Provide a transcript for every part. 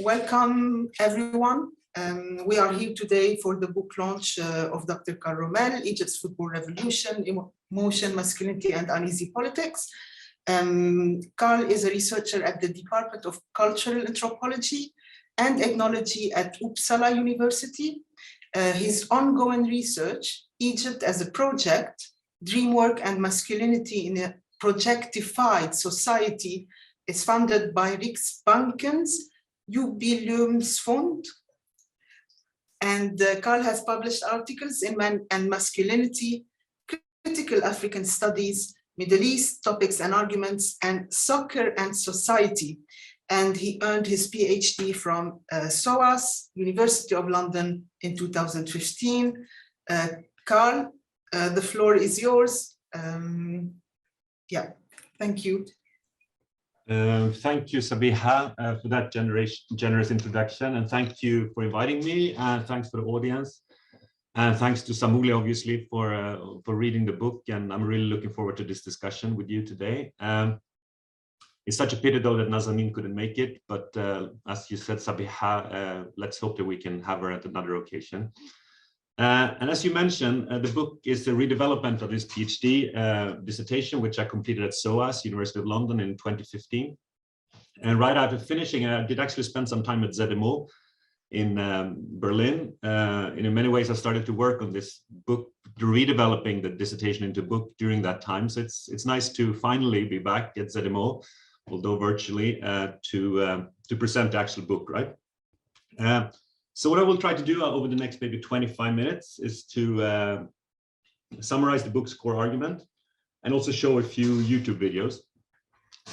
Welcome, everyone. We are here today for the book launch of Dr. Karl Rommel, Egypt's Football Revolution, Emotion, Masculinity, and Uneasy Politics. Karl is a researcher at the Department of Cultural Anthropology and Ethnology at Uppsala University. His ongoing research, Egypt as a Project, Dreamwork and Masculinity in a Projectified Society, is funded by Riksbanken's Jubileumsfond. And Karl has published articles in Man and Masculinity, Critical African Studies, Middle East Topics and Arguments, and Soccer and Society. And he earned his PhD from SOAS, University of London in 2015. Karl, the floor is yours. Yeah, thank you. Thank you, Sabiha, for that generous introduction, and thank you for inviting me, and thanks for the audience, and thanks to Samuli, obviously, for reading the book, and I'm really looking forward to this discussion with you today. It's such a pity, though, that Nazanin couldn't make it, but as you said, Sabiha, let's hope that we can have her at another occasion. And as you mentioned, the book is a redevelopment of this PhD dissertation, which I completed at SOAS, University of London, in 2015. And right after finishing, I did actually spend some time at ZMO in Berlin. And in many ways, I started to work on this book, redeveloping the dissertation into a book during that time. So it's nice to finally be back at ZMO, although virtually, to present the actual book, right? So what I will try to do over the next maybe 25 minutes is to summarize the book's core argument and also show a few YouTube videos.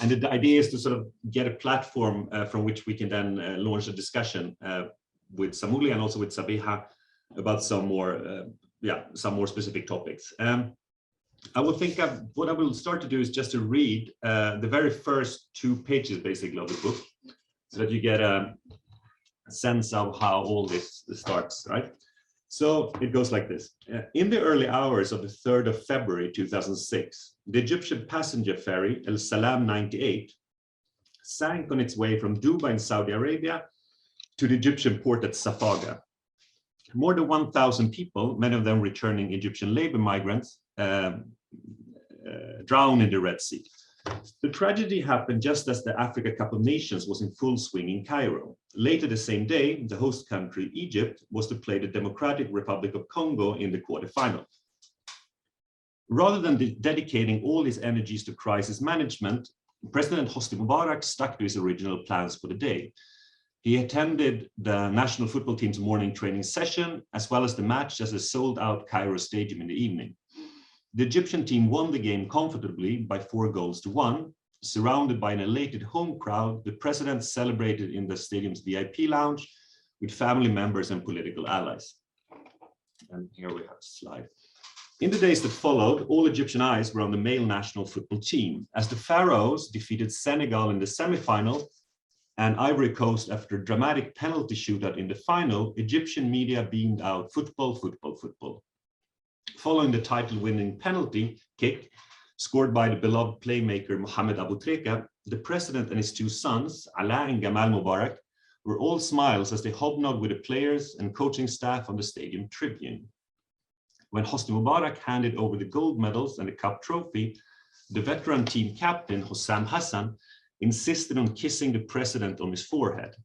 And the idea is to sort of get a platform from which we can then launch a discussion with Samuli and also with Sabiha about some more specific topics. What I will start to do is just to read the very first 2 pages, basically, of the book, so that you get a sense of how all this starts, right? So it goes like this. In the early hours of the 3rd of February 2006, the Egyptian passenger ferry El Salam 98 sank on its way from Dubai in Saudi Arabia to the Egyptian port at Safaga. More than 1,000 people, many of them returning Egyptian labor migrants, drowned in the Red Sea. The tragedy happened just as the Africa Cup of Nations was in full swing in Cairo. Later the same day, the host country, Egypt, was to play the Democratic Republic of Congo in the quarterfinal. Rather than dedicating all his energies to crisis management, President Hosni Mubarak stuck to his original plans for the day. He attended the national football team's morning training session, as well as the match at a sold-out Cairo stadium in the evening. The Egyptian team won the game comfortably by 4-1. Surrounded by an elated home crowd, the president celebrated in the stadium's VIP lounge with family members and political allies. And here we have a slide. In the days that followed, all Egyptian eyes were on the male national football team. As the Pharaohs defeated Senegal in the semi-final and Ivory Coast after a dramatic penalty shootout in the final, Egyptian media beamed out football, football, football. Following the title-winning penalty kick scored by the beloved playmaker Mohamed Abu Treka, the president and his 2 sons, Ala and Gamal Mubarak, were all smiles as they hobnobbed with the players and coaching staff on the stadium tribune. When Hosni Mubarak handed over the gold medals and the cup trophy, the veteran team captain, Hossam Hassan, insisted on kissing the president on his forehead.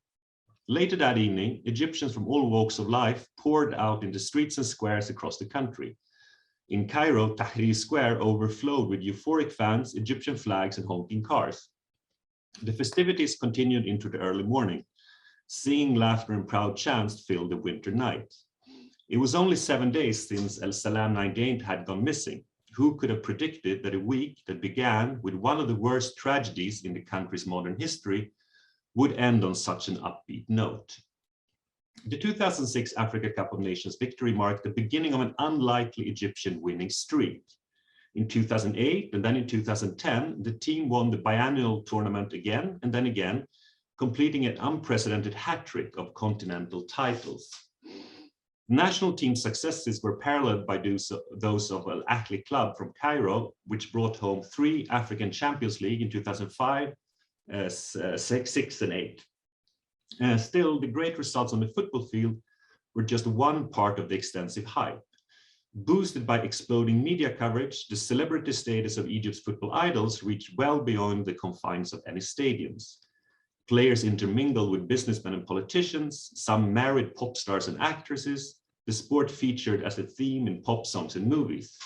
Later that evening, Egyptians from all walks of life poured out in the streets and squares across the country. In Cairo, Tahrir Square overflowed with euphoric fans, Egyptian flags, and honking cars. The festivities continued into the early morning. Singing, laughter, and proud chants filled the winter night. It was only 7 days since El Salam 98 had gone missing. Who could have predicted that a week that began with one of the worst tragedies in the country's modern history would end on such an upbeat note? The 2006 Africa Cup of Nations victory marked the beginning of an unlikely Egyptian winning streak. In 2008 and then in 2010, the team won the biennial tournament again and then again, completing an unprecedented hat-trick of continental titles. National team successes were paralleled by those of Al Ahly Club from Cairo, which brought home 3 African Champions League in 2005, 6, and 8. Still, the great results on the football field were just one part of the extensive hype. Boosted by exploding media coverage, the celebrity status of Egypt's football idols reached well beyond the confines of any stadiums. Players intermingled with businessmen and politicians, some married pop stars and actresses. The sport featured as a theme in pop songs and movies.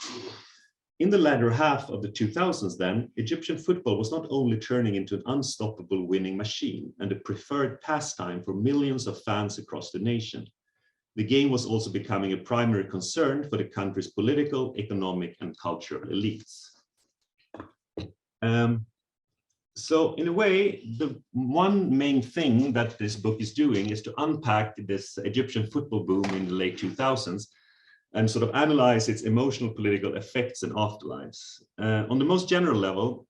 In the latter half of the 2000s then, Egyptian football was not only turning into an unstoppable winning machine and a preferred pastime for millions of fans across the nation. The game was also becoming a primary concern for the country's political, economic, and cultural elites. So in a way, the one main thing that this book is doing is to unpack this Egyptian football boom in the late 2000s and sort of analyze its emotional political effects and afterlives. On the most general level,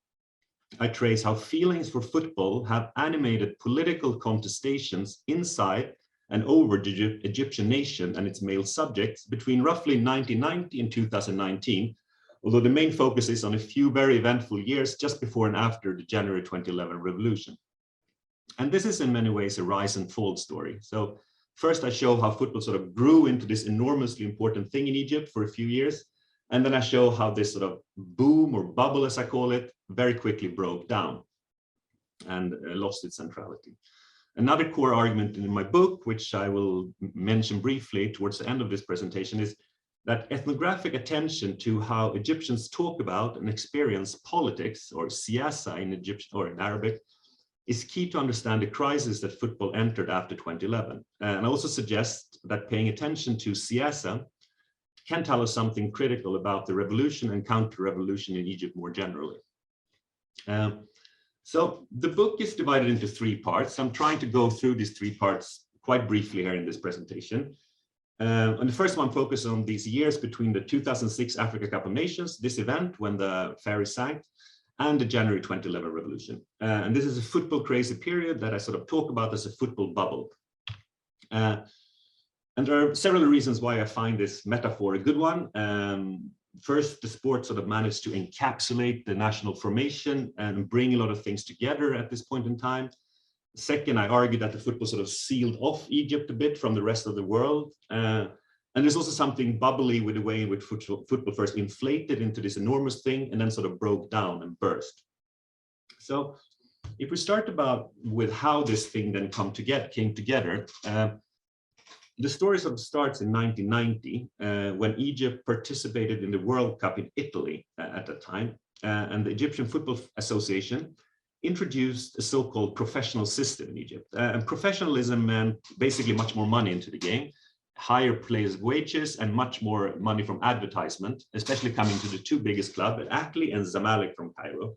I trace how feelings for football have animated political contestations inside and over the Egyptian nation and its male subjects between roughly 1990 and 2019, although the main focus is on a few very eventful years just before and after the January 2011 revolution. And this is in many ways a rise and fall story. So first I show how football sort of grew into this enormously important thing in Egypt for a few years. And then I show how this sort of boom or bubble, as I call it, very quickly broke down and lost its centrality. Another core argument in my book, which I will mention briefly towards the end of this presentation, is that ethnographic attention to how Egyptians talk about and experience politics, or siyasa in Egyptian or in Arabic, is key to understand the crisis that football entered after 2011. And I also suggest that paying attention to siyasa can tell us something critical about the revolution and counter-revolution in Egypt more generally. So the book is divided into three parts. I'm trying to go through these three parts quite briefly here in this presentation. And the first one focuses on these years between the 2006 Africa Cup of Nations, this event when the ferry sank, and the January 2011 revolution. And this is a football crazy period that I sort of talk about as a football bubble. And there are several reasons why I find this metaphor a good one. First, the sport sort of managed to encapsulate the national formation and bring a lot of things together at this point in time. Second, I argue that the football sort of sealed off Egypt a bit from the rest of the world. And there's also something bubbly with the way in which football first inflated into this enormous thing and then sort of broke down and burst. So if we start with how this thing then came together, the story sort of starts in 1990 when Egypt participated in the World Cup in Italy at that time. And the Egyptian Football Association introduced a so-called professional system in Egypt. And professionalism meant basically much more money into the game, higher players' wages, and much more money from advertisement, especially coming to the two biggest clubs, Ahly and Zamalek from Cairo.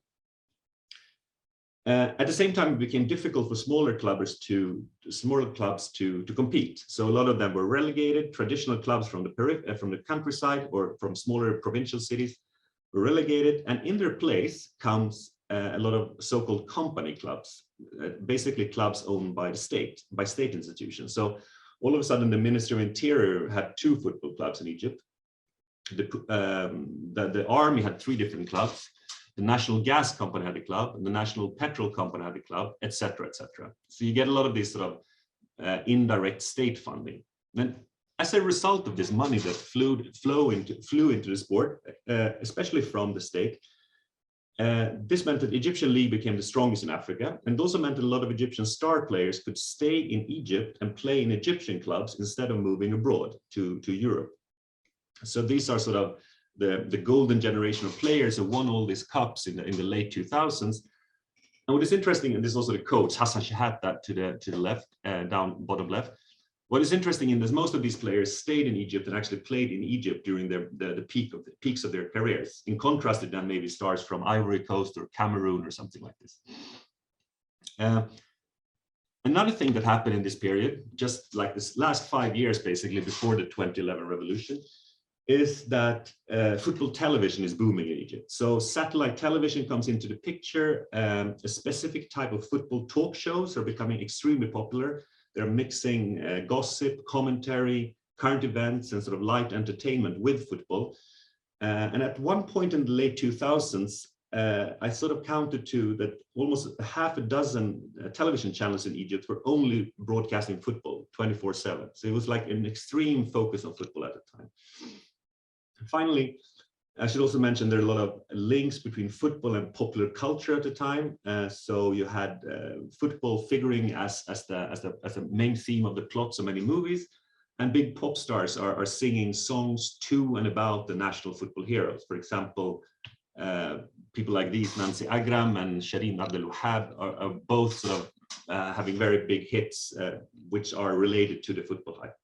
At the same time, it became difficult for smaller clubs to compete. So a lot of them were relegated. Traditional clubs from the countryside or from smaller provincial cities were relegated, and in their place comes a lot of so-called company clubs, basically clubs owned by the state, by state institutions. So all of a sudden, the Ministry of Interior had two football clubs in Egypt. The army had three different clubs. The National Gas Company had a club, and the National Petrol Company had a club, etc., etc. So you get a lot of this sort of indirect state funding. And as a result of this money that flew into the sport, especially from the state, this meant that Egyptian league became the strongest in Africa, and also meant that a lot of Egyptian star players could stay in Egypt and play in Egyptian clubs instead of moving abroad to Europe. So these are sort of the golden generation of players who won all these cups in the late 2000s. And what is interesting, and this is also the coach, Hassan Shahat, that to the left, down bottom left. What is interesting in this, most of these players stayed in Egypt and actually played in Egypt during the peaks of their careers, in contrast to then maybe stars from Ivory Coast or Cameroon or something like this. Another thing that happened in this period, just like this last 5 years, basically before the 2011 revolution, is that football television is booming in Egypt. So satellite television comes into the picture. A specific type of football talk shows are becoming extremely popular. They're mixing gossip, commentary, current events, and sort of light entertainment with football. And at one point in the late 2000s, I sort of counted to that almost half a dozen television channels in Egypt were only broadcasting football 24/7. So it was like an extreme focus on football at the time. Finally, I should also mention there are a lot of links between football and popular culture at the time. So you had football figuring as the main theme of the plots of many movies, and big pop stars are singing songs to and about the national football heroes. For example, people like these, Nancy Agram and Shireen Abdel-Wahab, are both sort of having very big hits, which are related to the football hype.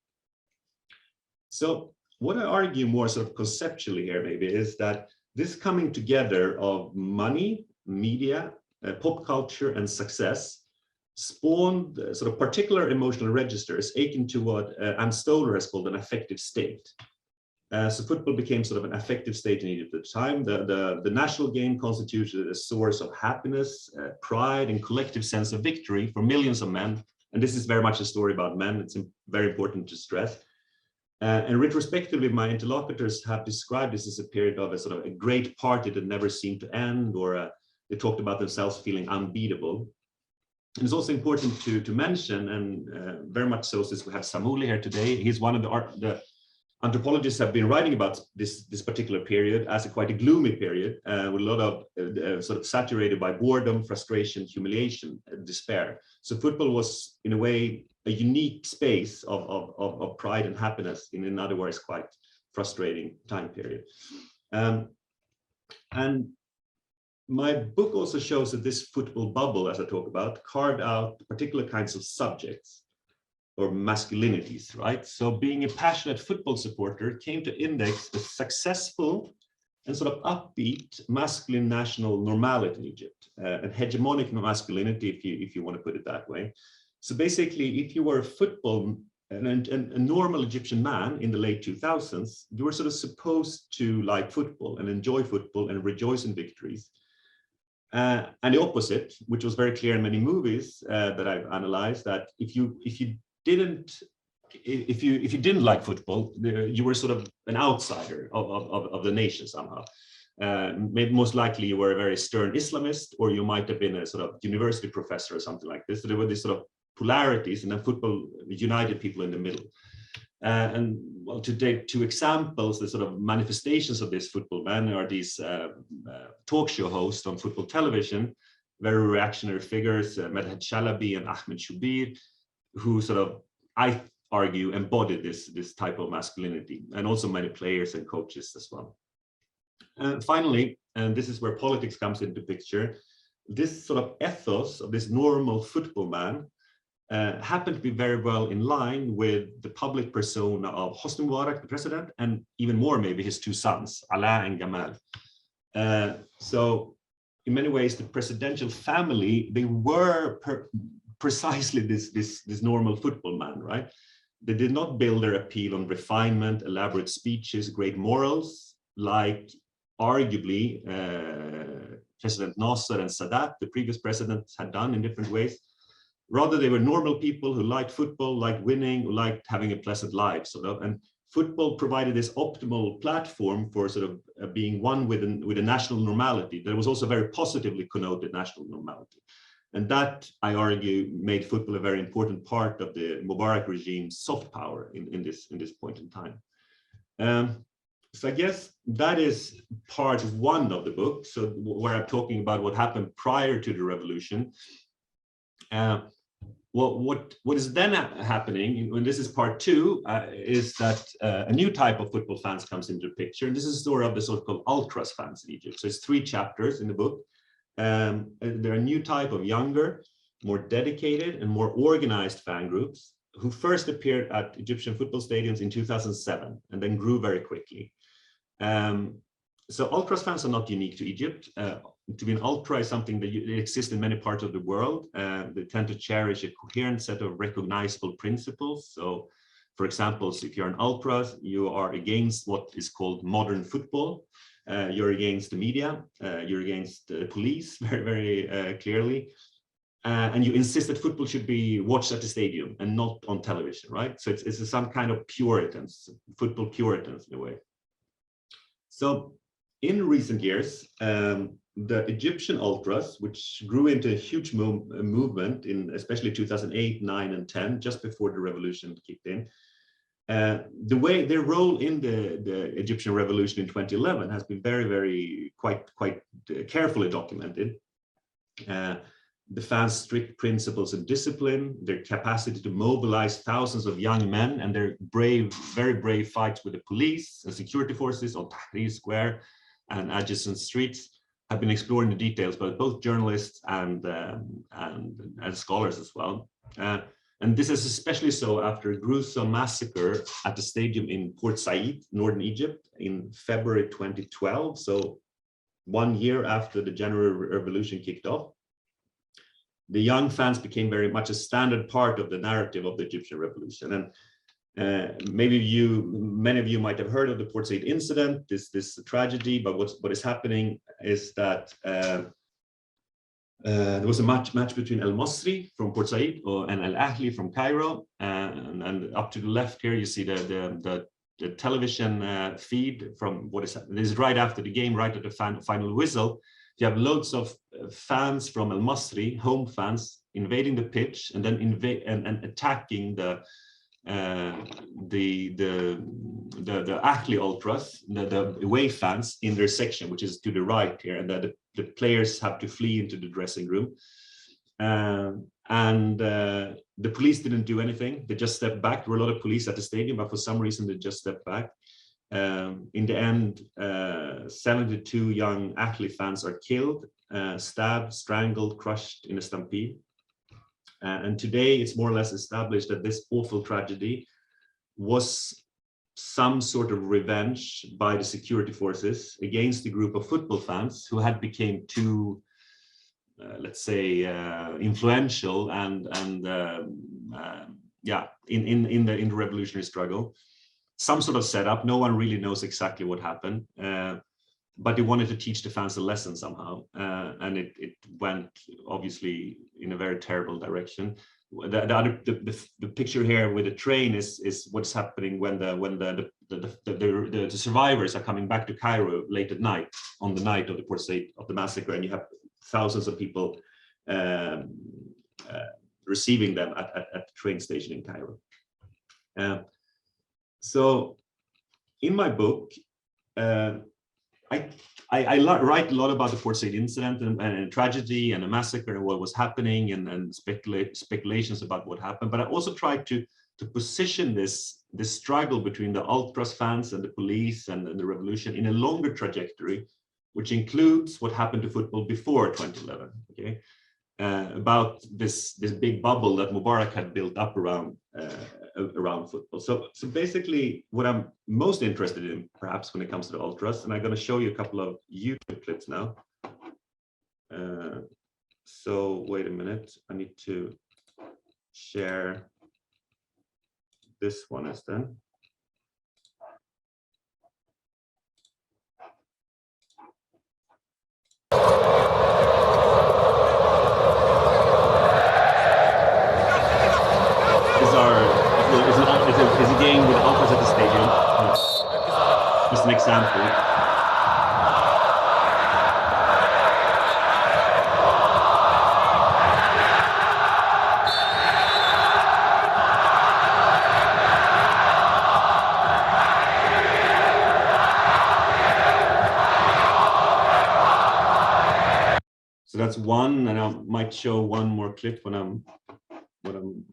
So what I argue more sort of conceptually here maybe is that this coming together of money, media, pop culture, and success spawned sort of particular emotional registers akin to what Ann Stoler has called an affective state. So football became sort of an affective state in Egypt at the time. The national game constituted a source of happiness, pride, and collective sense of victory for millions of men. And this is very much a story about men. It's very important to stress. And retrospectively, my interlocutors have described this as a period of a sort of a great party that never seemed to end, or they talked about themselves feeling unbeatable. And it's also important to mention, and very much so since we have Samuli here today, he's one of the anthropologists have been writing about this particular period as a quite a gloomy period, with a lot of sort of saturated by boredom, frustration, humiliation, despair. So football was, in a way, a unique space of pride and happiness in other words, quite frustrating time period. And my book also shows that this football bubble, as I talk about, carved out particular kinds of subjects or masculinities, right? So being a passionate football supporter came to index a successful and sort of upbeat masculine national normality in Egypt, a hegemonic masculinity, if you want to put it that way. So basically, if you were a normal Egyptian man in the late 2000s, you were sort of supposed to like football and enjoy football and rejoice in victories. And the opposite, which was very clear in many movies that I've analyzed, that if you didn't like football, you were sort of an outsider of the nation somehow. Maybe most likely you were a very stern Islamist, or you might have been a sort of university professor or something like this. So there were these sort of polarities, and then football united people in the middle. And well, to take two examples, the sort of manifestations of this football man are these talk show hosts on football television, very reactionary figures, Medhed Chalabi and Ahmed Shubir, who sort of, I argue, embodied this type of masculinity, and also many players and coaches as well. And finally, and this is where politics comes into picture, this sort of ethos of this normal football man happened to be very well in line with the public persona of Hosni Mubarak, the president, and even more maybe his two sons, Ala and Gamal. So in many ways, the presidential family, they were precisely this normal football man, right? They did not build their appeal on refinement, elaborate speeches, great morals, like arguably President Nasser and Sadat, the previous presidents, had done in different ways. Rather, they were normal people who liked football, liked winning, who liked having a pleasant life, sort of. And football provided this optimal platform for sort of being one with a national normality that was also very positively connoted national normality. And that, I argue, made football a very important part of the Mubarak regime's soft power in this point in time. So I guess that is part one of the book, so where I'm talking about what happened prior to the revolution. What is then happening, and this is part two, is that a new type of football fans comes into the picture. And this is a story of the so-called ultras fans in Egypt. So it's 3 chapters in the book. They're a new type of younger, more dedicated and more organized fan groups who first appeared at Egyptian football stadiums in 2007 and then grew very quickly. So ultras fans are not unique to Egypt. To be an ultra is something that exists in many parts of the world. They tend to cherish a coherent set of recognizable principles. So, for example, if you're an ultra, you are against what is called modern football. You're against the media. You're against the police, very, very clearly. And you insist that football should be watched at the stadium and not on television, right? So it's some kind of Puritans, football Puritans in a way. So in recent years, the Egyptian ultras, which grew into a huge movement in especially 2008, 9, and 10, just before the revolution kicked in. Their role in the Egyptian revolution in 2011 has been quite carefully documented. The fans' strict principles and discipline, their capacity to mobilize thousands of young men, and their very brave fights with the police and security forces on Tahrir Square and adjacent streets have been explored in the details by both journalists and scholars as well. And this is especially so after a gruesome massacre at the stadium in Port Said, northern Egypt, in February 2012, so 1 year after the January Revolution kicked off. The young fans became very much a standard part of the narrative of the Egyptian revolution. And many of you might have heard of the Port Said incident, this tragedy, but what is happening is that there was a match between El Masri from Port Said and Al Ahli from Cairo, and up to the left here you see the television feed from what is happening. This is right after the game, right at the final whistle. You have loads of fans from Al Masri, home fans, invading the pitch and then and attacking the Ahli ultras, the away fans in their section, which is to the right here, and that the players have to flee into the dressing room. The police didn't do anything. They just stepped back. There were a lot of police at the stadium, but for some reason they just stepped back. In the end, 72 young Ahli fans are killed, stabbed, strangled, crushed in a stampede. And today it's more or less established that this awful tragedy was some sort of revenge by the security forces against a group of football fans who had become too, let's say, influential and in the revolutionary struggle. Some sort of setup. No one really knows exactly what happened, but they wanted to teach the fans a lesson somehow, and it went obviously in a very terrible direction. The picture here with the train is what's happening when the survivors are coming back to Cairo late at night, on the night of the Port Said of the massacre, and you have thousands of people receiving them at the train station in Cairo. So in my book, I write a lot about the Port Said incident and tragedy and the massacre and what was happening and speculations about what happened. But I also tried to position this struggle between the ultras fans and the police and the revolution in a longer trajectory, which includes what happened to football before 2011. Okay, about this big bubble that Mubarak had built up around football. So basically what I'm most interested in, perhaps, when it comes to the ultras, and I'm going to show you a couple of YouTube clips now. So wait a minute, I need to share this one instead. Is a game with ultras at the stadium. Just an example. So that's one, and I might show one more clip when I'm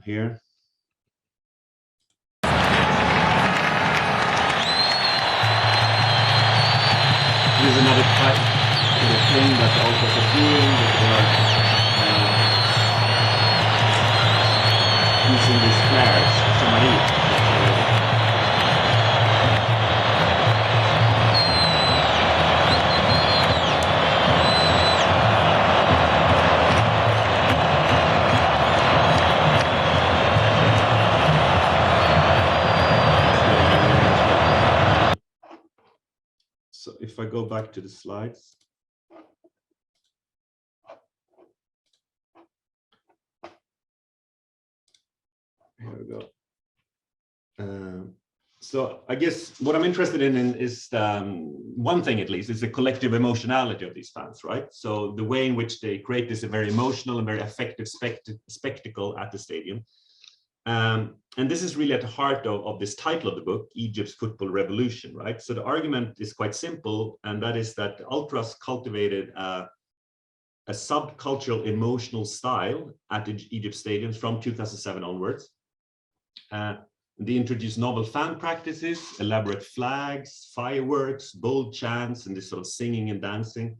here. Here's another type of the thing that the ultras are doing, that they are using these flares, Samuli. So if I go back to the slides. Here we go. So I guess what I'm interested in is one thing, at least, is the collective emotionality of these fans, right? So the way in which they create this very emotional and very effective spectacle at the stadium. And this is really at the heart of this title of the book, Egypt's Football Revolution, right? So the argument is quite simple, and that is that the ultras cultivated a subcultural emotional style at Egypt stadiums from 2007 onwards. They introduced novel fan practices, elaborate flags, fireworks, bold chants, and this sort of singing and dancing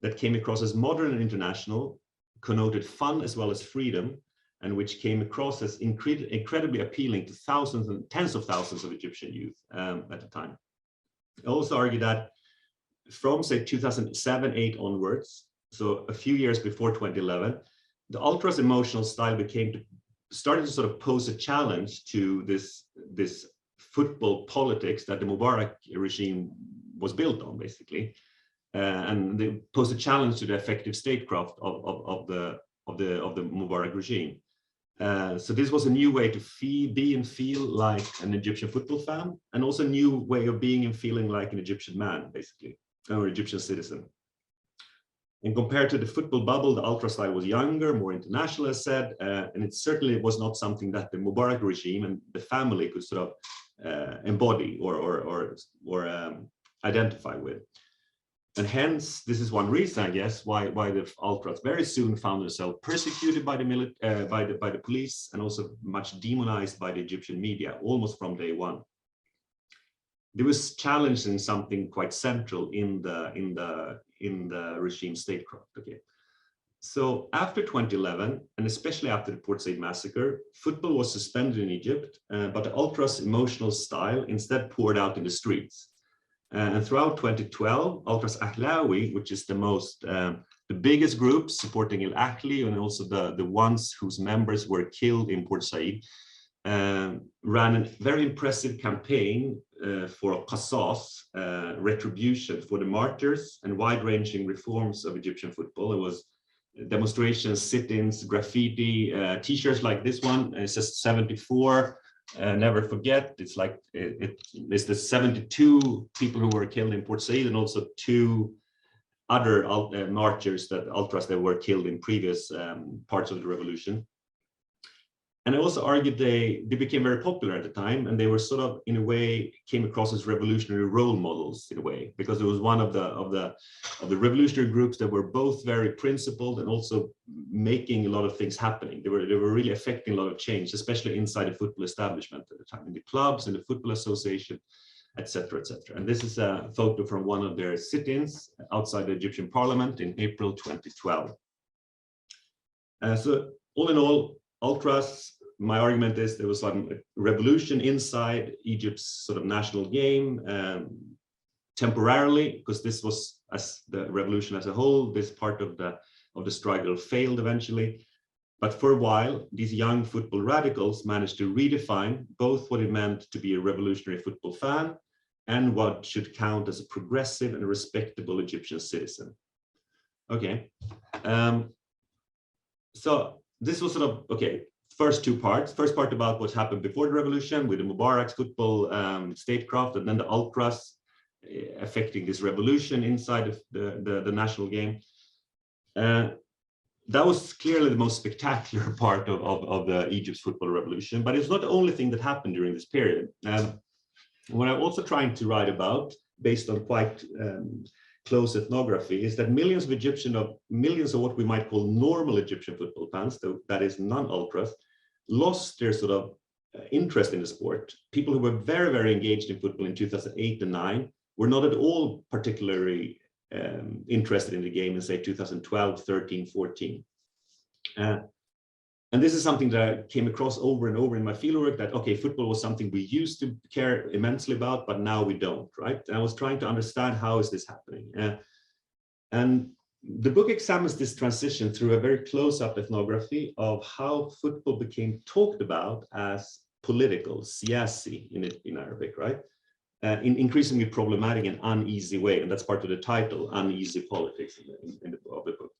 that came across as modern and international, connoted fun as well as freedom, and which came across as incredibly appealing to thousands and tens of thousands of Egyptian youth at the time. I also argue that from, say, 2007-8 onwards, so a few years before 2011, the ultras emotional style started to sort of pose a challenge to this football politics that the Mubarak regime was built on, basically, and they posed a challenge to the effective statecraft of the Mubarak regime. So this was a new way to be and feel like an Egyptian football fan, and also a new way of being and feeling like an Egyptian man, basically, or Egyptian citizen. And compared to the football bubble, the ultra style was younger, more international, as said, and it certainly was not something that the Mubarak regime and the family could sort of embody or identify with. And hence, this is one reason, I guess, why the ultras very soon found themselves persecuted by the police, and also much demonized by the Egyptian media, almost from day one. There was challenging something quite central in the regime statecraft. Okay, so after 2011, and especially after the Port Said massacre, football was suspended in Egypt, but the ultras' emotional style instead poured out in the streets. And throughout 2012, Ultras Ahlawi, which is the biggest group supporting El Ahly, and also the ones whose members were killed in Port Said, ran a very impressive campaign for qasas, retribution for the martyrs, and wide-ranging reforms of Egyptian football. It was demonstrations, sit-ins, graffiti, t-shirts like this one. It says 74. Never forget. It's like it's the 72 people who were killed in Port Said, and also 2 other martyrs, that ultras that were killed in previous parts of the revolution. And I also argued they became very popular at the time, and they were sort of, in a way, came across as revolutionary role models in a way, because it was one of the revolutionary groups that were both very principled and also making a lot of things happening. They were really affecting a lot of change, especially inside the football establishment at the time, in the clubs, in the football association, etc., etc. And this is a photo from one of their sit-ins outside the Egyptian parliament in April 2012. So all in all, ultras, my argument is there was like a revolution inside Egypt's sort of national game, temporarily, because this was, as the revolution as a whole, this part of the struggle failed eventually. But for a while, these young football radicals managed to redefine both what it meant to be a revolutionary football fan and what should count as a progressive and respectable Egyptian citizen. Okay, so this was sort of, okay, first 2 parts. First part about what happened before the revolution with the Mubarak's football statecraft, and then the ultras affecting this revolution inside of the national game. That was clearly the most spectacular part of the Egypt's football revolution, but it's not the only thing that happened during this period. What I'm also trying to write about, based on quite close ethnography, is that millions of what we might call normal Egyptian football fans, that is non-ultras, lost their sort of interest in the sport. People who were very, very engaged in football in 2008 and 2009 were not at all particularly interested in the game in, say, 2012, 13, 14. And this is something that I came across over and over in my fieldwork, that, okay, football was something we used to care immensely about, but now we don't, right? And I was trying to understand, how is this happening? And the book examines this transition through a very close-up ethnography of how football became talked about as political, siyasi in Arabic, right? In increasingly problematic and uneasy way, and that's part of the title, Uneasy Politics of the book.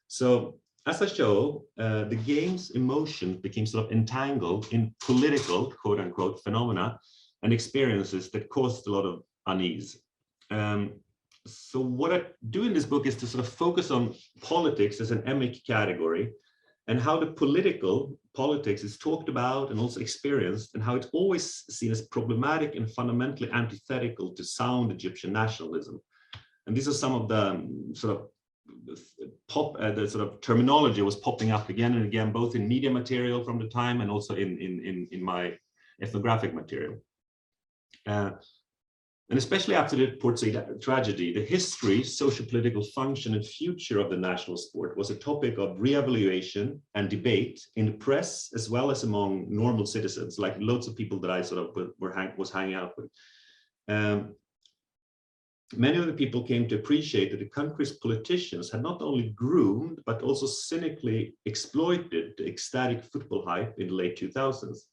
So, as I show, the game's emotion became sort of entangled in political, quote unquote, phenomena and experiences that caused a lot of unease. So what I do in this book is to sort of focus on politics as an emic category, and how the politics is talked about and also experienced, and how it's always seen as problematic and fundamentally antithetical to sound Egyptian nationalism. And these are some of the sort of the sort of terminology was popping up again and again, both in media material from the time and also in my ethnographic material. And especially after the Port Said tragedy, the history, socio-political function, and future of the national sport was a topic of re-evaluation and debate in the press, as well as among normal citizens, like loads of people that I sort of was hanging out with. Many of the people came to appreciate that the country's politicians had not only groomed, but also cynically exploited the ecstatic football hype in the late 2000s.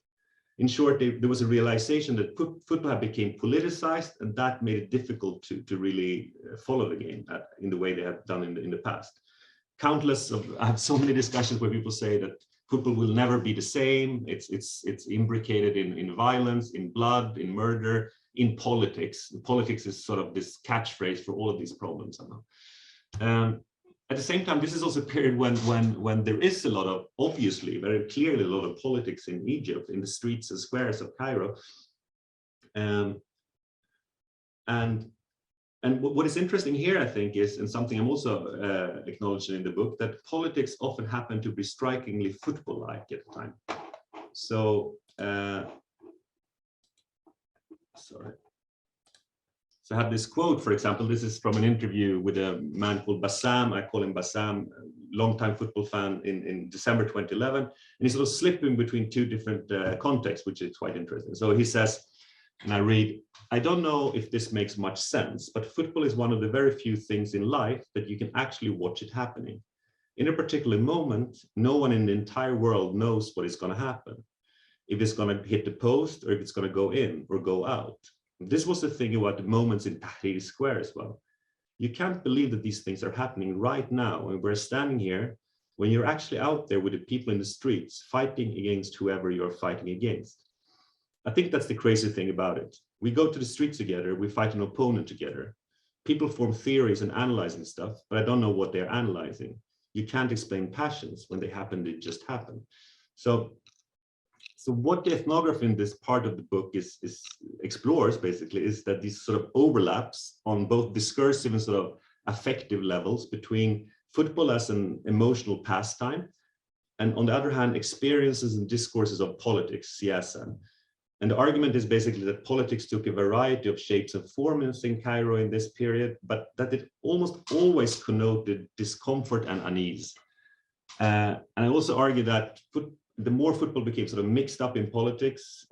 In short, there was a realization that football had become politicized, and that made it difficult to really follow the game in the way they had done in the past. I have so many discussions where people say that football will never be the same. It's imbricated in violence, in blood, in murder, in politics. Politics is sort of this catchphrase for all of these problems. At the same time, this is also a period when there is a lot of, obviously, very clearly a lot of politics in Egypt, in the streets and squares of Cairo. And what is interesting here, I think, is, and something I'm also acknowledging in the book, that politics often happen to be strikingly football-like at the time. So, sorry. So I have this quote, for example. This is from an interview with a man called Bassam. I call him Bassam, longtime football fan, in December 2011. And he's sort of slipping between two different contexts, which is quite interesting. So he says, and I read, "I don't know if this makes much sense, but football is one of the very few things in life that you can actually watch it happening. In a particular moment, no one in the entire world knows what is going to happen. If it's going to hit the post, or if it's going to go in or go out. This was the thing about the moments in Tahrir Square as well. You can't believe that these things are happening right now, and we're standing here when you're actually out there with the people in the streets fighting against whoever you're fighting against. I think that's the crazy thing about it. We go to the streets together, we fight an opponent together. People form theories and analyzing stuff, but I don't know what they're analyzing. You can't explain passions. When they happen, they just happen." So what the ethnography in this part of the book explores, basically, is that these sort of overlaps on both discursive and sort of affective levels between football as an emotional pastime, and on the other hand, experiences and discourses of politics, siyasa. And the argument is basically that politics took a variety of shapes and forms in Cairo in this period, but that it almost always connoted discomfort and unease. And I also argue that the more football became sort of mixed up in politics,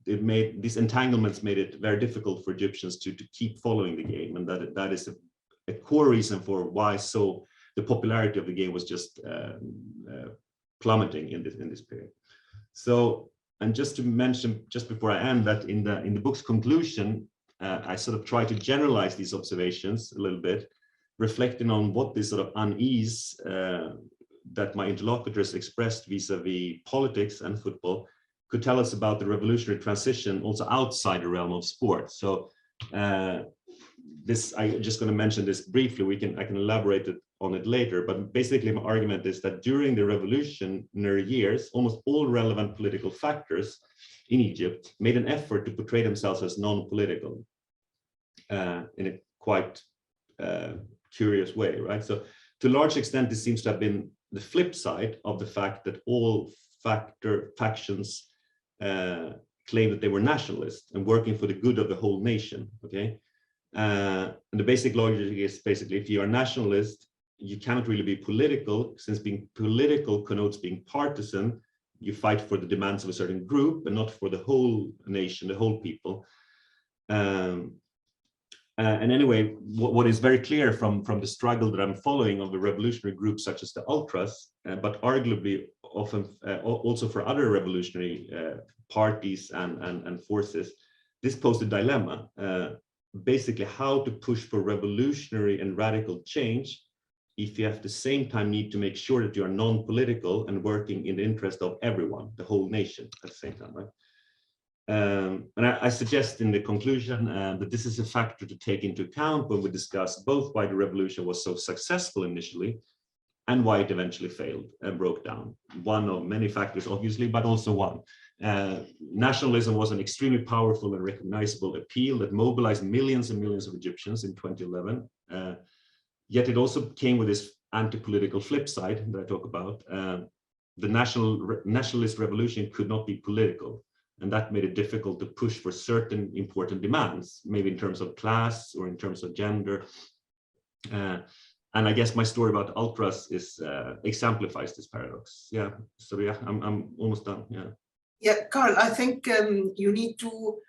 these entanglements made it very difficult for Egyptians to keep following the game, and that is a core reason for why the popularity of the game was just plummeting in this period. So, and just to mention, just before I end, that in the book's conclusion, I sort of try to generalize these observations a little bit, reflecting on what this sort of unease that my interlocutors expressed vis-a-vis politics and football could tell us about the revolutionary transition also outside the realm of sport. So I'm just going to mention this briefly. I can elaborate on it later, but basically my argument is that during the revolutionary years, almost all relevant political factors in Egypt made an effort to portray themselves as non-political in a quite curious way, right? So to a large extent, this seems to have been the flip side of the fact that all factions claim that they were nationalists and working for the good of the whole nation, okay? And the basic logic is basically, if you are nationalist, you cannot really be political, since being political connotes being partisan. You fight for the demands of a certain group and not for the whole nation, the whole people. And anyway, what is very clear from the struggle that I'm following of the revolutionary groups such as the Ultras, but arguably often also for other revolutionary parties and forces, this posed a dilemma. Basically, how to push for revolutionary and radical change if you at the same time need to make sure that you are non-political and working in the interest of everyone, the whole nation at the same time, right? And I suggest in the conclusion that this is a factor to take into account when we discuss both why the revolution was so successful initially and why it eventually failed and broke down. One of many factors, obviously, but also one. Nationalism was an extremely powerful and recognizable appeal that mobilized millions and millions of Egyptians in 2011. Yet it also came with this anti-political flip side that I talk about. The nationalist revolution could not be political, and that made it difficult to push for certain important demands, maybe in terms of class or in terms of gender. And I guess my story about ultras is exemplifies this paradox. Yeah, so yeah, I'm almost done. Yeah. Yeah, Carl, I think you need to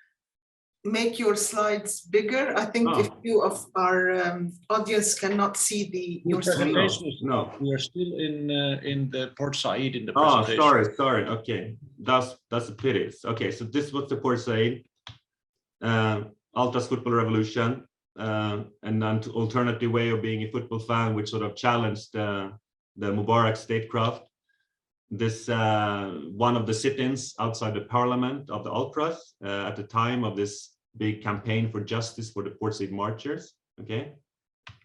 make your slides bigger. I think a few of our audience cannot see your slides. No, we are still in the Port Said in the presentation. Oh, sorry. Okay, that's a pity. Okay, so this was the Port Said ultras football revolution, and an alternative way of being a football fan, which sort of challenged the Mubarak statecraft. This one of the sit-ins outside the parliament of the ultras at the time of this big campaign for justice for the Port Said marchers. Okay,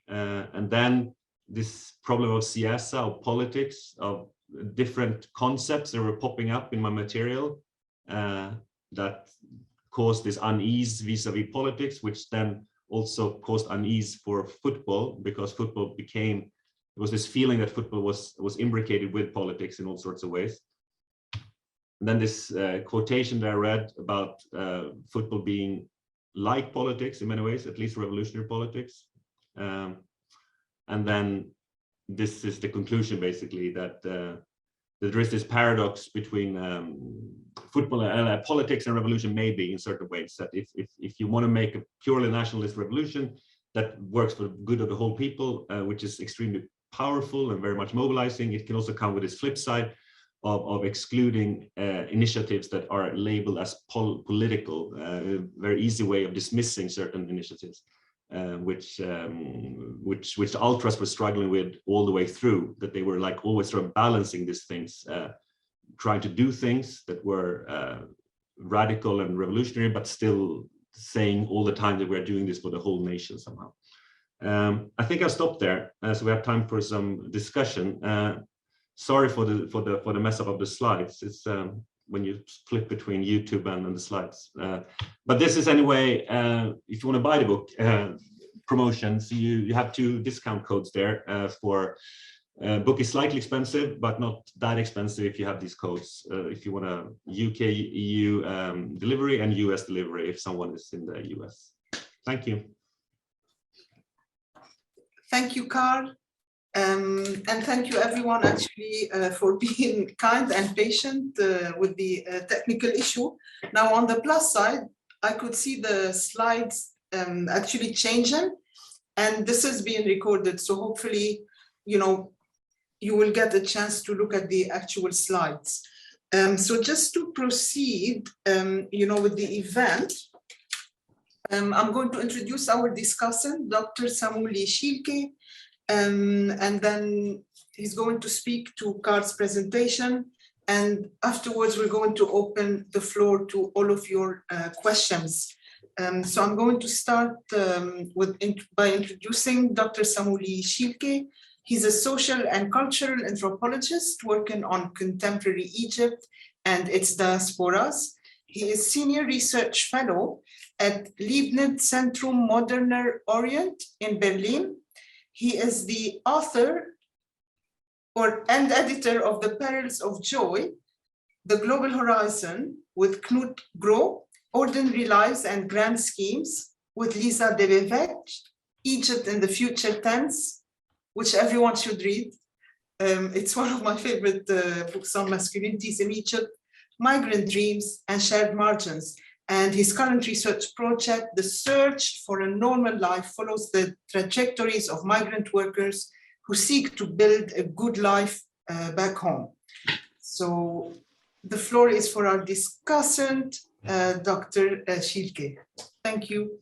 and then this problem of siasa, of politics, of different concepts that were popping up in my material that caused this unease vis-a-vis politics, which then also caused unease for football, because football became, there was this feeling that football was imbricated with politics in all sorts of ways. And then this quotation that I read about football being like politics in many ways, at least revolutionary politics. And then this is the conclusion, basically, that there is this paradox between football and politics and revolution, maybe in certain ways, that if you want to make a purely nationalist revolution that works for the good of the whole people, which is extremely powerful and very much mobilizing, it can also come with this flip side of excluding initiatives that are labeled as political, a very easy way of dismissing certain initiatives, which the ultras were struggling with all the way through, that they were like always sort of balancing these things, trying to do things that were radical and revolutionary, but still saying all the time that we're doing this for the whole nation somehow. I think I'll stop there, so we have time for some discussion. Sorry for the mess up of the slides. It's when you flip between YouTube and the slides. But this is anyway, if you want to buy the book, promotions, you have 2 discount codes there for book is slightly expensive, but not that expensive if you have these codes. If you want a UK, EU delivery and US delivery if someone is in the US. Thank you. Thank you, Carl. And thank you everyone actually for being kind and patient with the technical issue. Now on the plus side, I could see the slides actually changing, and this is being recorded. So hopefully, you know, you will get a chance to look at the actual slides. So just to proceed, you know, with the event, I'm going to introduce our discussant, Dr. Samuli Schielke. And then he's going to speak to Carl's presentation, and afterwards we're going to open the floor to all of your questions. So I'm going to start by introducing Dr. Samuli Schielke. He's a social and cultural anthropologist working on contemporary Egypt and its diasporas. He is senior research fellow at Leibniz-Zentrum Moderner Orient in Berlin. He is the author and editor of The Perils of Joy, The Global Horizon with Knut Groh, Ordinary Lives and Grand Schemes with Lisa Debevec, Egypt in the Future Tense, which everyone should read. It's one of my favorite books on masculinities in Egypt, Migrant Dreams and Shared Margins. And his current research project, The Search for a Normal Life, follows the trajectories of migrant workers who seek to build a good life back home. So the floor is for our discussant, Dr. Schielke. Thank you.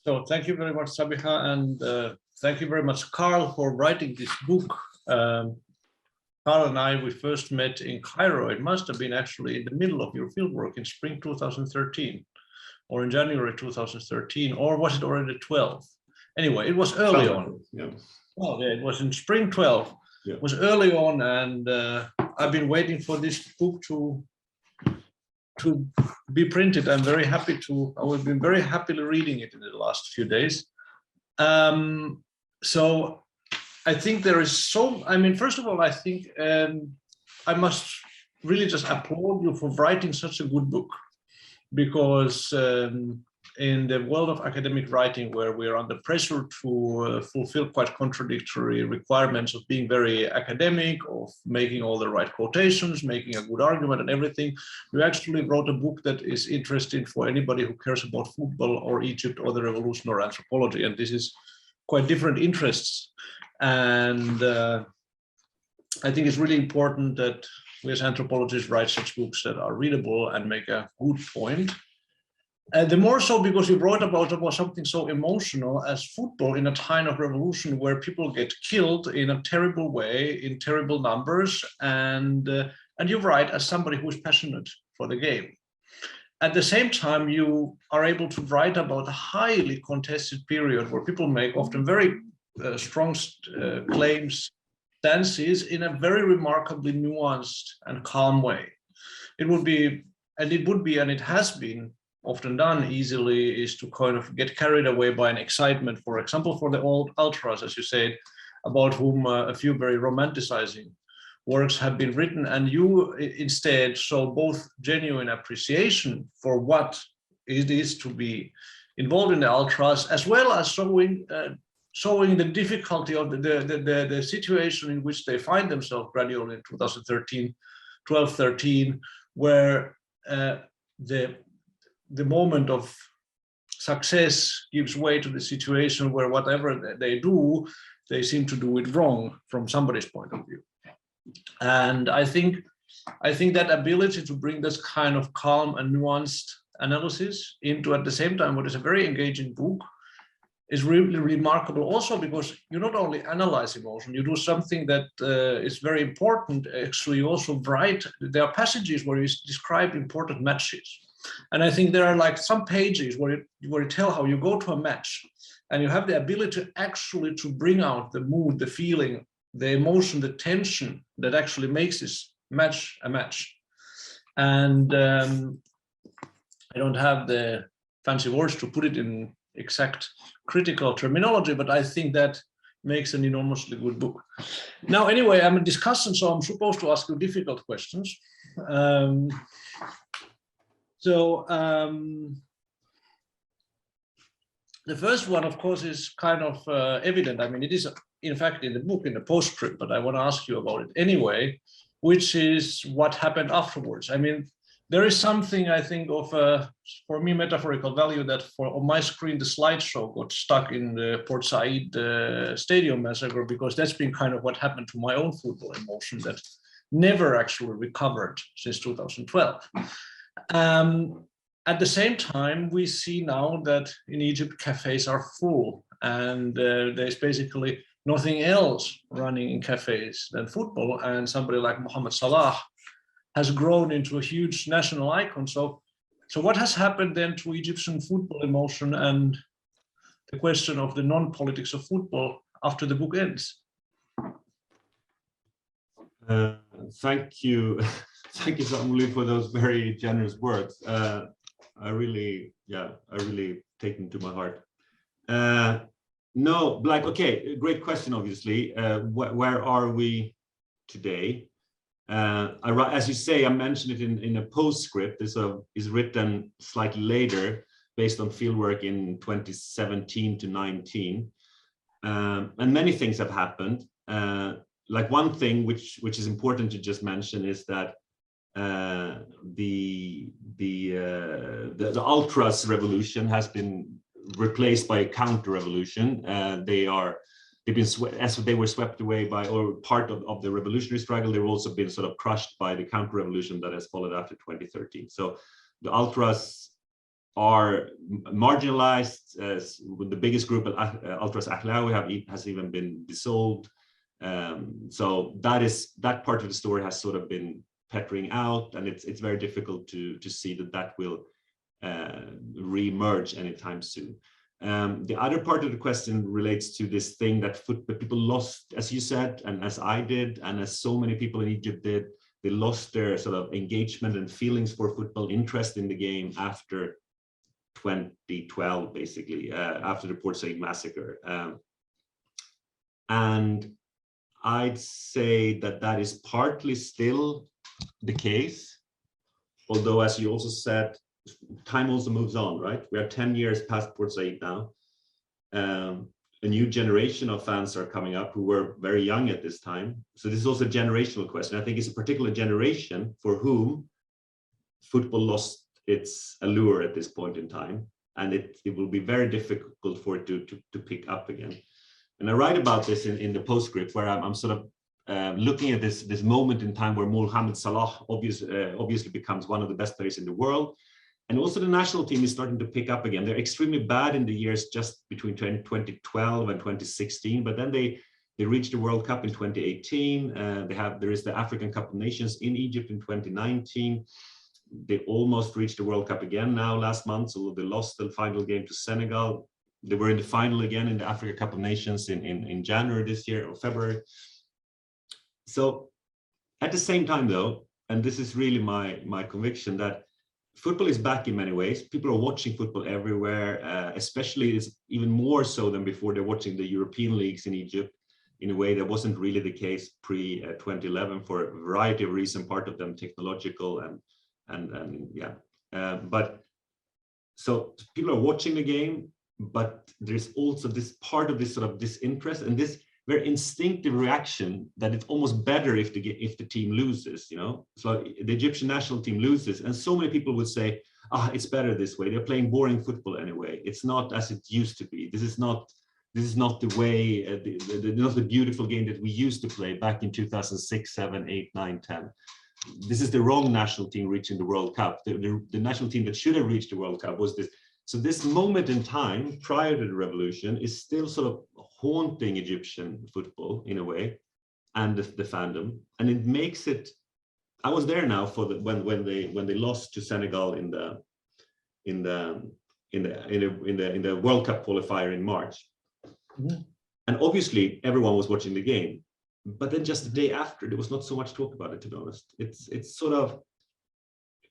So thank you very much, Sabiha, and thank you very much, Carl, for writing this book. Carl and I, we first met in Cairo. It must have been actually in the middle of your fieldwork in spring 2013, or in January 2013, or was it already 12? Anyway, it was early on. Yeah. Well, yeah, it was in spring 12. Yeah. It was early on, and I've been waiting for this book to be printed. I've been very happily reading it in the last few days. So I think there is first of all, I think I must really just applaud you for writing such a good book, because in the world of academic writing, where we're under pressure to fulfill quite contradictory requirements of being very academic, of making all the right quotations, making a good argument and everything, you actually wrote a book that is interesting for anybody who cares about football or Egypt or the revolution or anthropology. And this is quite different interests. And I think it's really important that we as anthropologists write such books that are readable and make a good point. The more so because you wrote about something so emotional as football in a time of revolution where people get killed in a terrible way, in terrible numbers, and you write as somebody who is passionate for the game. At the same time, you are able to write about a highly contested period where people make often very strong claims, stances in a very remarkably nuanced and calm way. It has been often done easily, is to kind of get carried away by an excitement, for example, for the old ultras, as you said, about whom a few very romanticizing works have been written, and you instead show both genuine appreciation for what it is to be involved in the ultras, as well as showing the difficulty of the situation in which they find themselves gradually in 2013, 12-13, where the moment of success gives way to the situation where whatever they do, they seem to do it wrong from somebody's point of view. And I think that ability to bring this kind of calm and nuanced analysis into, at the same time, what is a very engaging book, is really remarkable also because you not only analyze emotion, you do something that is very important. Actually, you also write, there are passages where you describe important matches. And I think there are like some pages where you tell how you go to a match and you have the ability actually to bring out the mood, the feeling, the emotion, the tension that actually makes this match a match. And I don't have the fancy words to put it in exact critical terminology, but I think that makes an enormously good book. Now, anyway, I'm a discussant, so I'm supposed to ask you difficult questions. The first one, of course, is kind of evident. I mean, it is, in fact, in the book, in the postscript, but I want to ask you about it anyway, which is what happened afterwards. I mean, there is something, I think, of for me, metaphorical value that on my screen, the slideshow got stuck in the Port Said stadium massacre, because that's been kind of what happened to my own football emotion that never actually recovered since 2012. At the same time, we see now that in Egypt, cafes are full, and there's basically nothing else running in cafes than football. And somebody like Mohamed Salah has grown into a huge national icon. So what has happened then to Egyptian football emotion and the question of the non-politics of football after the book ends? Thank you. Thank you, Samuli, for those very generous words. I really take them to my heart. No, okay, great question, obviously. Where are we today? As you say, I mentioned it in a postscript. This is written slightly later, based on fieldwork in 2017 to 19. And many things have happened. Like one thing which is important to just mention is that the ultras revolution has been replaced by a counter revolution. They were swept away by, or part of the revolutionary struggle. They've also been sort of crushed by the counter revolution that has followed after 2013. So the ultras are marginalized. The biggest group, Ultras Ahlawi, has even been dissolved. So that part of the story has sort of been petering out, and it's very difficult to see that will re-emerge anytime soon. The other part of the question relates to this thing that people lost, as you said, and as I did, and as so many people in Egypt did. They lost their sort of engagement and feelings for football, interest in the game after 2012, basically, after the Port Said massacre. And I'd say that is partly still the case, although, as you also said, time also moves on, right? We are 10 years past Port Said now. A new generation of fans are coming up who were very young at this time. So this is also a generational question. I think it's a particular generation for whom football lost its allure at this point in time, and it will be very difficult for it to pick up again. And I write about this in the postscript, where I'm sort of looking at this moment in time where Mohamed Salah obviously becomes one of the best players in the world. And also the national team is starting to pick up again. They're extremely bad in the years just between 2012 and 2016, but then they reached the World Cup in 2018. There is the African Cup of Nations in Egypt in 2019. They almost reached the World Cup again now last month, so they lost the final game to Senegal. They were in the final again in the Africa Cup of Nations in January this year, or February. So at the same time though, and this is really my conviction, that football is back in many ways. People are watching football everywhere, especially it's even more so than before. They're watching the European leagues in Egypt in a way that wasn't really the case pre-2011 for a variety of reasons, part of them technological and yeah. But so people are watching the game, but there's also this part of this sort of disinterest and this very instinctive reaction that it's almost better if the team loses, you know. So the Egyptian national team loses, and so many people would say, it's better this way. They're playing boring football anyway. It's not as it used to be. This is not the way, not the beautiful game that we used to play back in 2006, 7, 8, 9, 10. This is the wrong national team reaching the World Cup. The national team that should have reached the World Cup was this. So this moment in time prior to the revolution is still sort of haunting Egyptian football in a way, and the fandom, and it makes it. I was there now for when they lost to Senegal in the World Cup qualifier in March, and obviously everyone was watching the game, but then just the day after there was not so much talk about it. To be honest, it's sort of.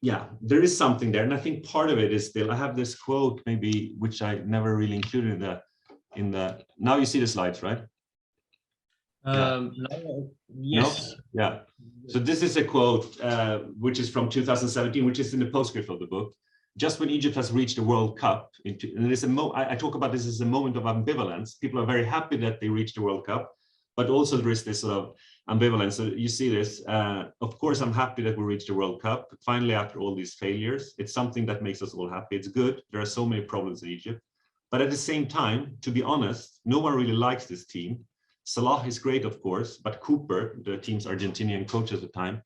Yeah, there is something there, and I think part of it is still. I have this quote, maybe, which I never really included in the. Now you see the slides, right? No, yes. No? Yeah. So this is a quote which is from 2017, which is in the postscript of the book. Just when Egypt has reached the World Cup, and there's I talk about this as a moment of ambivalence. People are very happy that they reached the World Cup, but also there is this sort of ambivalence. So you see this. Of course, I'm happy that we reached the World Cup finally after all these failures. It's something that makes us all happy. It's good. There are so many problems in Egypt, but at the same time, to be honest, no one really likes this team. Salah is great, of course, but Cooper, the team's Argentinian coach at the time,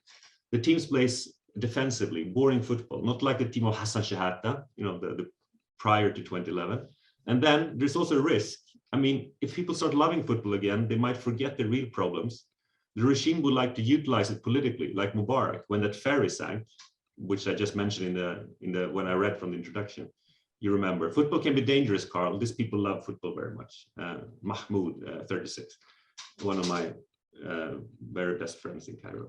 the team plays defensively, boring football, not like the team of Hassan Shahata, you know, the prior to 2011. And then there's also a risk. I mean, if people start loving football again, they might forget the real problems. The regime would like to utilize it politically, like Mubarak, when that ferry sank, which I just mentioned when I read from the introduction. You remember, football can be dangerous, Carl. These people love football very much. Mahmoud, 36, one of my very best friends in Cairo.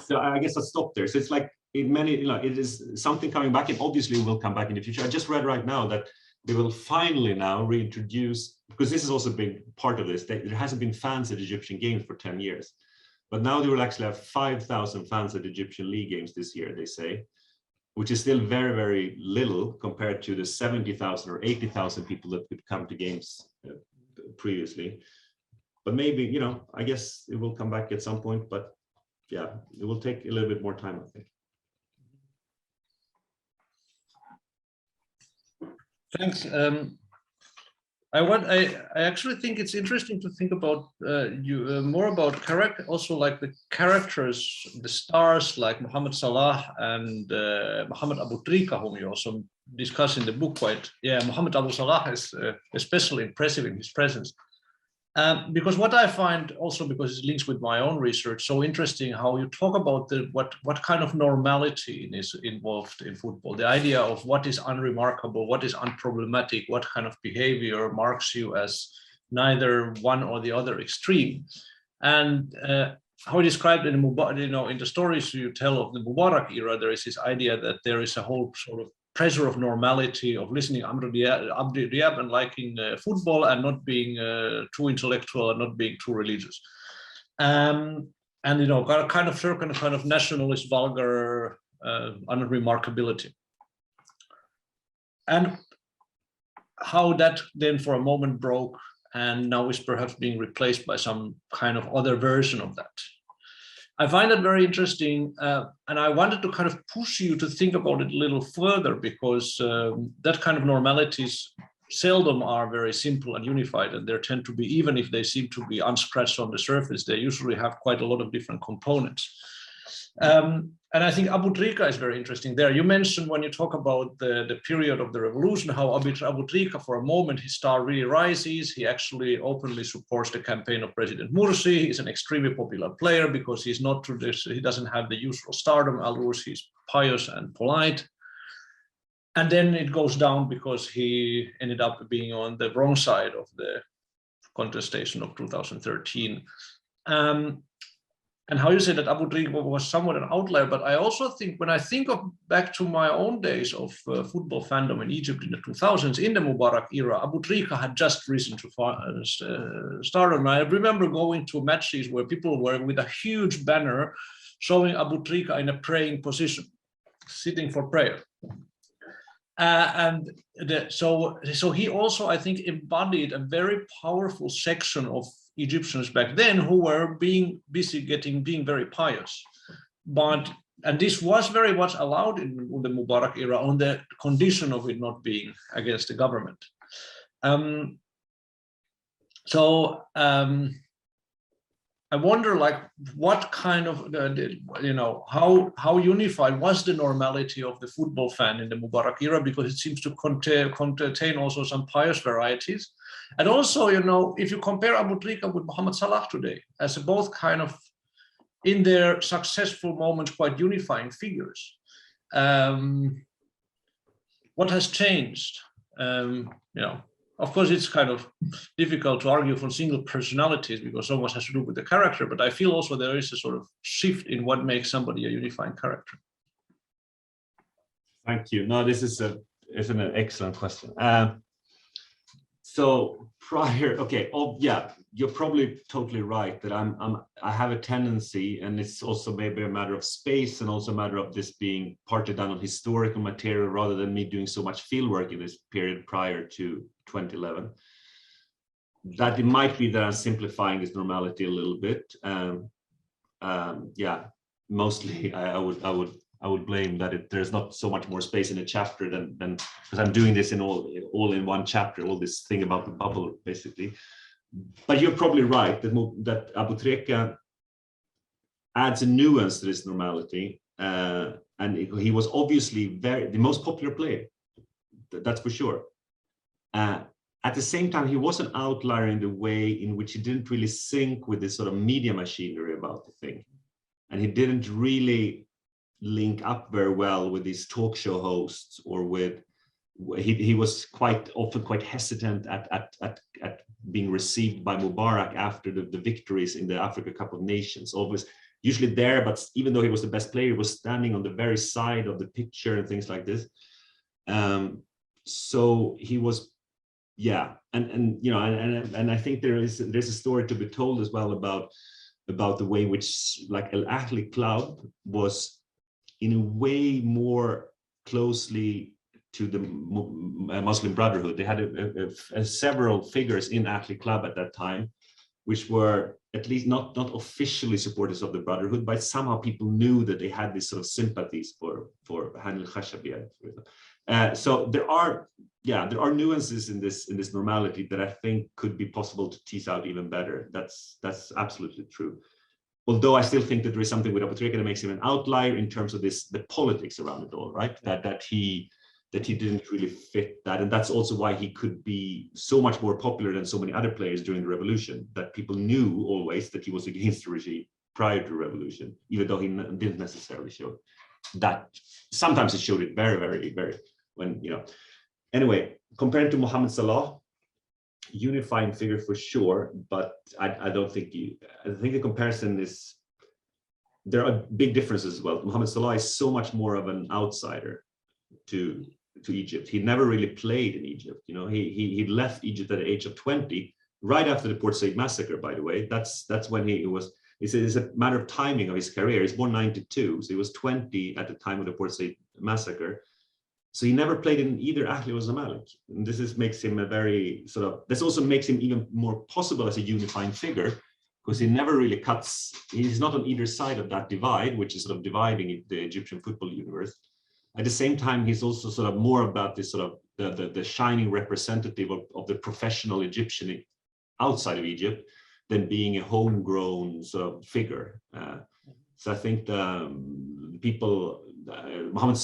So I guess I'll stop there. So it's like it is something coming back, and obviously it will come back in the future. I just read right now that they will finally now reintroduce, because this is also a big part of this, there hasn't been fans at Egyptian games for 10 years. But now they will actually have 5,000 fans at Egyptian league games this year, they say, which is still very, very little compared to the 70,000 or 80,000 people that could come to games previously. But maybe, you know, I guess it will come back at some point, but yeah, it will take a little bit more time, I think. Thanks. I actually think it's interesting to think about more about character, also like the characters, the stars like Mohamed Salah and Mohamed Abu Trika, whom you also discuss in the book quite. Yeah, Mohamed Abu Salah is especially impressive in his presence. Because what I find also, because it links with my own research, so interesting how you talk about what kind of normality is involved in football, the idea of what is unremarkable, what is unproblematic, what kind of behavior marks you as neither one or the other extreme. And how you described in in the stories you tell of the Mubarak era, there is this idea that there is a whole sort of pressure of normality, of listening Abdi Diab and liking football and not being too intellectual and not being too religious. And kind of certain kind of nationalist, vulgar unremarkability. And how that then for a moment broke and now is perhaps being replaced by some kind of other version of that. I find that very interesting, and I wanted to kind of push you to think about it a little further, because that kind of normalities seldom are very simple and unified, and there tend to be, even if they seem to be unscratched on the surface, they usually have quite a lot of different components. And I think Abu Trika is very interesting there. You mentioned when you talk about the period of the revolution, how Abu Trika, for a moment, his star really rises. He actually openly supports the campaign of President Mursi. He's an extremely popular player because he's not he doesn't have the usual stardom. Allouche, he's pious and polite. And then it goes down because he ended up being on the wrong side of the contestation of 2013. And how you say that Abu Trika was somewhat an outlier, but I also think when I think back to my own days of football fandom in Egypt in the 2000s, in the Mubarak era, Abu Trika had just risen to stardom. And I remember going to matches where people were with a huge banner showing Abu Trika in a praying position, sitting for prayer. So he also, I think, embodied a very powerful section of Egyptians back then who were being very pious. And this was very much allowed in the Mubarak era on the condition of it not being against the government. I wonder, like, what kind of, how unified was the normality of the football fan in the Mubarak era, because it seems to contain also some pious varieties. And also, if you compare Abu Trika with Mohamed Salah today, as both kind of, in their successful moments, quite unifying figures, what has changed? Of course, it's kind of difficult to argue for single personalities because so much has to do with the character, but I feel also there is a sort of shift in what makes somebody a unifying character. Thank you. No, this is an excellent question. So prior, okay, yeah, you're probably totally right that I have a tendency, and it's also maybe a matter of space and also a matter of this being partly done on historical material rather than me doing so much fieldwork in this period prior to 2011, that it might be that I'm simplifying this normality a little bit. Yeah, mostly I would blame that there's not so much more space in a chapter than because I'm doing this in all in one chapter, all this thing about the bubble basically. But you're probably right that Abu Trika adds a nuance to this normality, and he was obviously the most popular player, that's for sure. At the same time, he was an outlier in the way in which he didn't really sync with this sort of media machinery about the thing, and he didn't really link up very well with these talk show hosts, or with he was quite often quite hesitant at being received by Mubarak after the victories in the Africa Cup of Nations. Always usually there, but even though he was the best player, he was standing on the very side of the picture and things like this. So he was, yeah, and I think there's a story to be told as well about the way in which, like, Al Ahly Club was in a way more closely to the Muslim Brotherhood. They had several figures in Ahly Club at that time, which were at least not officially supporters of the Brotherhood, but somehow people knew that they had these sort of sympathies for Hani al-Khashabi. So there are nuances in this normality that I think could be possible to tease out even better. That's absolutely true. Although I still think that there is something with Abu Trika that makes him an outlier in terms of the politics around it all, right? That he that he didn't really fit that. And that's also why he could be so much more popular than so many other players during the revolution, that people knew always that he was against the regime prior to the revolution, even though he didn't necessarily show that. Sometimes he showed it very, very, very, when, Anyway, compared to Mohammed Salah, unifying figure for sure, but I don't think I think the comparison is, there are big differences as well. Mohammed Salah is so much more of an outsider to Egypt. He never really played in Egypt. He left Egypt at the age of 20, right after the Port Said massacre, by the way. That's when it's a matter of timing of his career. He's born 92, so he was 20 at the time of the Port Said massacre. So he never played in either Ahli or Zamalek. And this makes him a very this also makes him even more possible as a unifying figure, because he never really he's not on either side of that divide, which is dividing the Egyptian football universe. At the same time, he's also more about this the shining representative of the professional Egyptian outside of Egypt than being a homegrown figure. So I think the people, Mohammed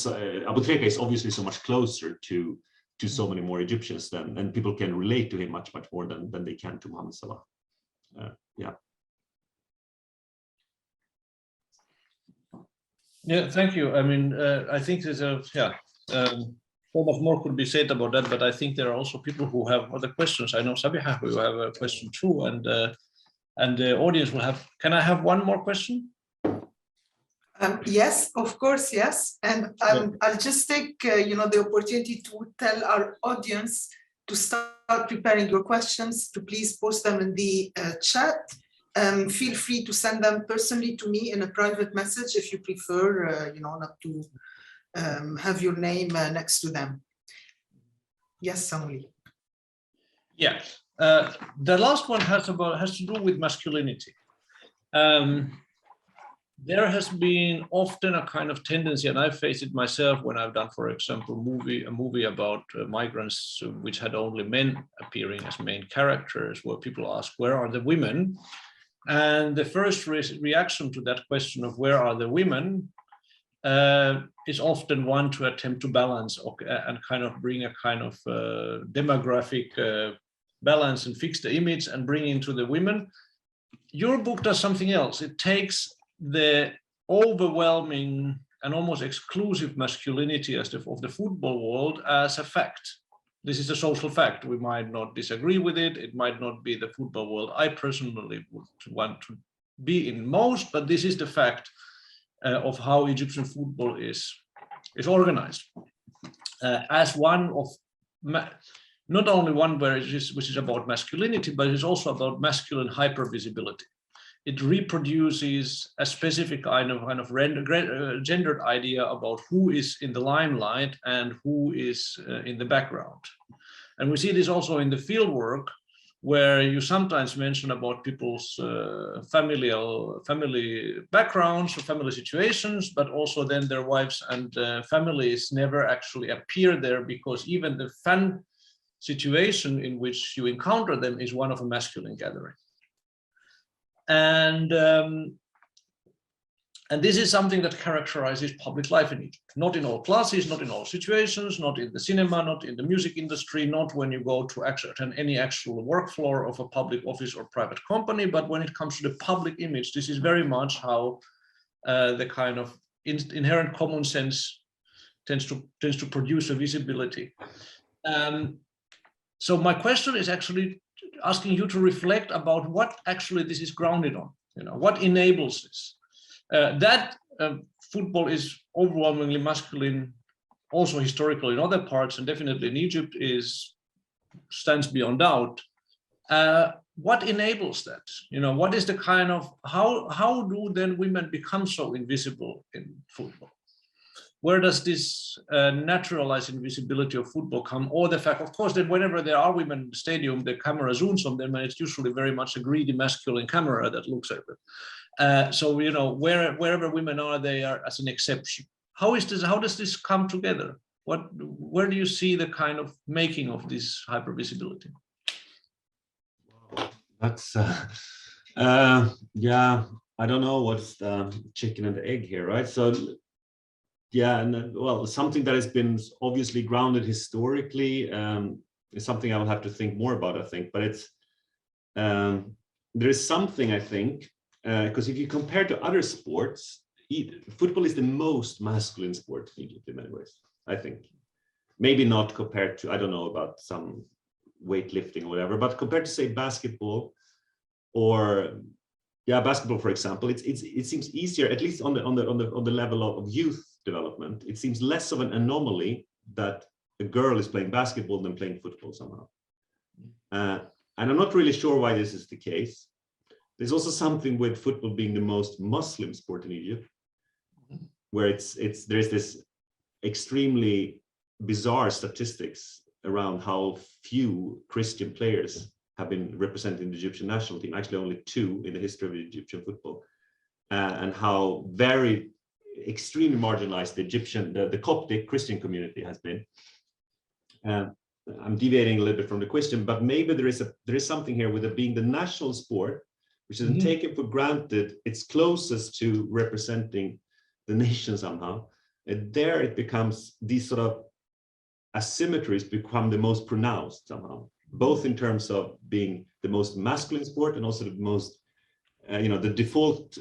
Abu Trika is obviously so much closer to so many more Egyptians and people can relate to him much more than they can to Mohammed Salah. Yeah. Yeah, thank you. I mean, I think there's so much more could be said about that, but I think there are also people who have other questions. I know Sabiha, who have a question too, and the audience will have. Can I have one more question? Yes, of course, yes. And I'll just take the opportunity to tell our audience to start preparing your questions, to please post them in the chat. Feel free to send them personally to me in a private message if you prefer, not to have your name next to them. Yes, Samuli. Yeah, the last one has to do with masculinity. There has been often a kind of tendency, and I've faced it myself when I've done, for example, a movie about migrants which had only men appearing as main characters, where people ask, where are the women? And the first reaction to that question of where are the women is often one to attempt to balance and kind of bring a kind of demographic balance and fix the image and bring into the women. Your book does something else. It takes the overwhelming and almost exclusive masculinity of the football world as a fact. This is a social fact. We might not disagree with it. It might not be the football world I personally would want to be in most, but this is the fact of how Egyptian football is organized. As one of, not only one which is about masculinity, but it's also about masculine hypervisibility. It reproduces a specific kind of gendered idea about who is in the limelight and who is in the background. And we see this also in the fieldwork, where you sometimes mention about people's family backgrounds or family situations, but also then their wives and families never actually appear there, because even the fan situation in which you encounter them is one of a masculine gathering. And this is something that characterizes public life in Egypt. Not in all classes, not in all situations, not in the cinema, not in the music industry, not when you go to attend any actual work floor of a public office or private company, but when it comes to the public image, this is very much how the kind of inherent common sense tends to produce a visibility. So my question is actually asking you to reflect about what actually this is grounded on. What enables this? That football is overwhelmingly masculine, also historically in other parts, and definitely in Egypt stands beyond doubt. What enables that? What is the kind of, how do then women become so invisible in football? Where does this naturalized invisibility of football come? Or the fact, of course, that whenever there are women in the stadium, the camera zooms on them, and it's usually very much a greedy masculine camera that looks at them. So wherever women are, they are as an exception. How does this come together? Where do you see the kind of making of this hypervisibility? That's yeah, I don't know what's the chicken and the egg here, right? So yeah, and well, something that has been obviously grounded historically is something I will have to think more about, I think. But it's there is something, I think, because if you compare to other sports, football is the most masculine sport in Egypt in many ways, I think. Maybe not compared to, I don't know about some weightlifting or whatever, but compared to, say, basketball or basketball, for example, it seems easier, at least on the level of youth development. It seems less of an anomaly that a girl is playing basketball than playing football somehow. And I'm not really sure why this is the case. There's also something with football being the most Muslim sport in Egypt, where there's this extremely bizarre statistics around how few Christian players have been representing the Egyptian national team, actually only 2 in the history of Egyptian football, and how very extremely marginalized the Coptic Christian community has been. I'm deviating a little bit from the question, but maybe there is something here with it being the national sport, which isn't taken for granted. It's closest to representing the nation somehow. And there it becomes, these sort of asymmetries become the most pronounced somehow, both in terms of being the most masculine sport and also the most, the default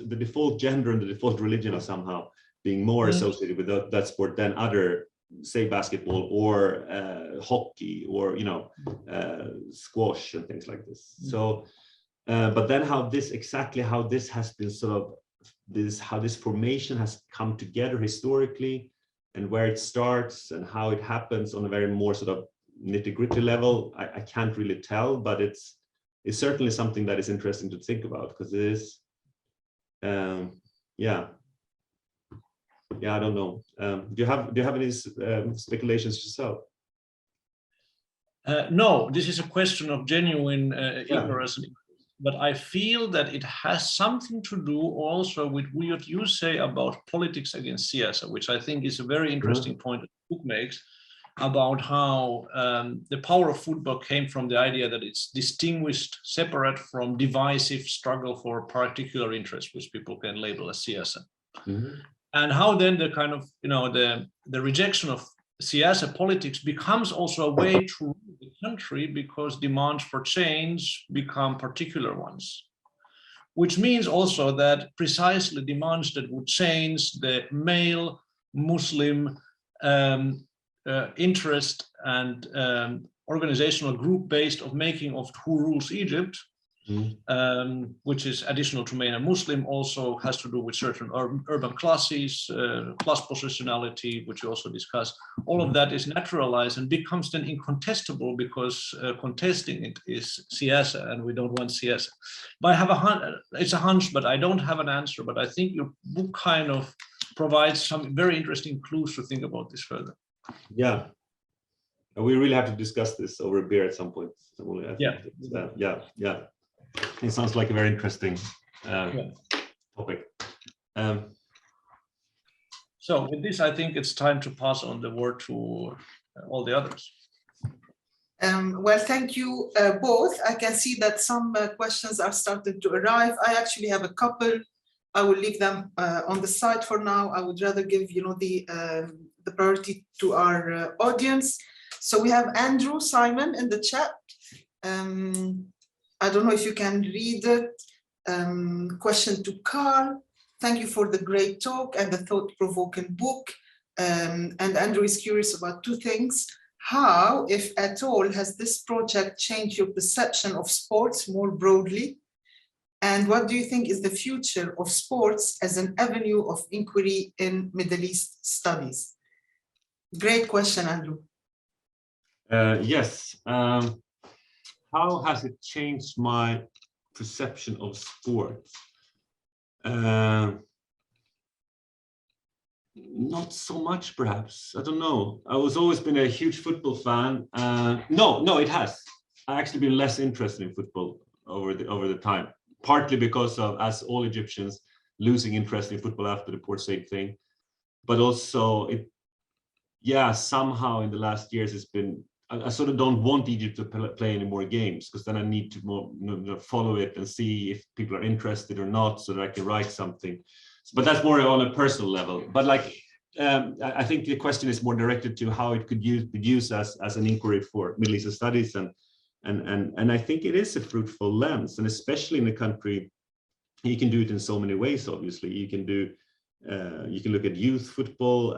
gender and the default religion are somehow being more associated with that sport than other, say, basketball or hockey or squash and things like this. So but then how this has been sort of how this formation has come together historically, and where it starts and how it happens on a very more sort of nitty-gritty level, I can't really tell, but it's certainly something that is interesting to think about, because it is I don't know. Do you have any speculations yourself? No, this is a question of genuine ignorance, but I feel that it has something to do also with what you say about politics against siyasa, which I think is a very interesting point that the book makes about how the power of football came from the idea that it's distinguished, separate from divisive struggle for particular interest, which people can label as siyasa. And how then the kind of, the rejection of siyasa politics becomes also a way to rule the country, because demands for change become particular ones, which means also that precisely demands that would change the male Muslim interest and organizational group based of making of who rules Egypt, which is additional to male and Muslim, also has to do with certain urban classes, class positionality, which we also discussed. All of that is naturalized and becomes then incontestable, because contesting it is siyasa, and we don't want siyasa. But I have it's a hunch, but I don't have an answer. But I think your book kind of provides some very interesting clues to think about this further. Yeah. We really have to discuss this over a beer at some point. It sounds like a very interesting topic. So with this, I think it's time to pass on the word to all the others. Well, thank you both. I can see that some questions are starting to arrive. I actually have a couple. I will leave them on the side for now. I would rather give the priority to our audience. So we have Andrew Simon in the chat. I don't know if you can read it. Question to Carl. Thank you for the great talk and the thought-provoking book. And Andrew is curious about 2 things. How, if at all, has this project changed your perception of sports more broadly? And what do you think is the future of sports as an avenue of inquiry in Middle East studies? Great question, Andrew. Yes. How has it changed my perception of sports? Not so much, perhaps. I don't know. I was always been a huge football fan. No, it has. I actually been less interested in football over the time, partly because of, as all Egyptians, losing interest in football after the Port Said thing, but also somehow in the last years it's been. I sort of don't want Egypt to play any more games, because then I need to more follow it and see if people are interested or not, so that I can write something. But that's more on a personal level. But like I think the question is more directed to how it could be used as an inquiry for Middle Eastern studies, and I think it is a fruitful lens, and especially in a country, you can do it in so many ways. Obviously, you can look at youth football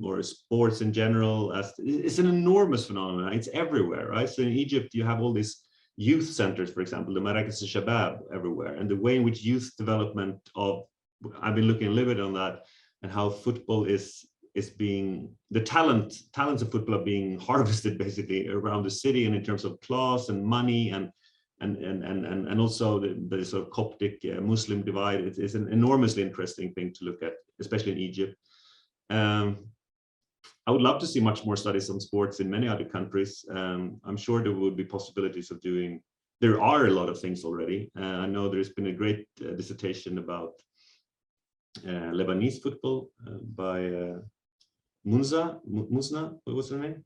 or sports in general. As it's an enormous phenomenon. It's everywhere, right? So in Egypt, you have all these youth centers, for example, the Marrakech Shabab everywhere, and the way in which youth development I've been looking a little bit on that, and how football is being, the talents of football are being harvested basically around the city, and in terms of class and money and also the sort of Coptic Muslim divide. It's an enormously interesting thing to look at, especially in Egypt. I would love to see much more studies on sports in many other countries. I'm sure there would be possibilities of doing. There are a lot of things already. I know there's been a great dissertation about Lebanese football by Musna, what was her name?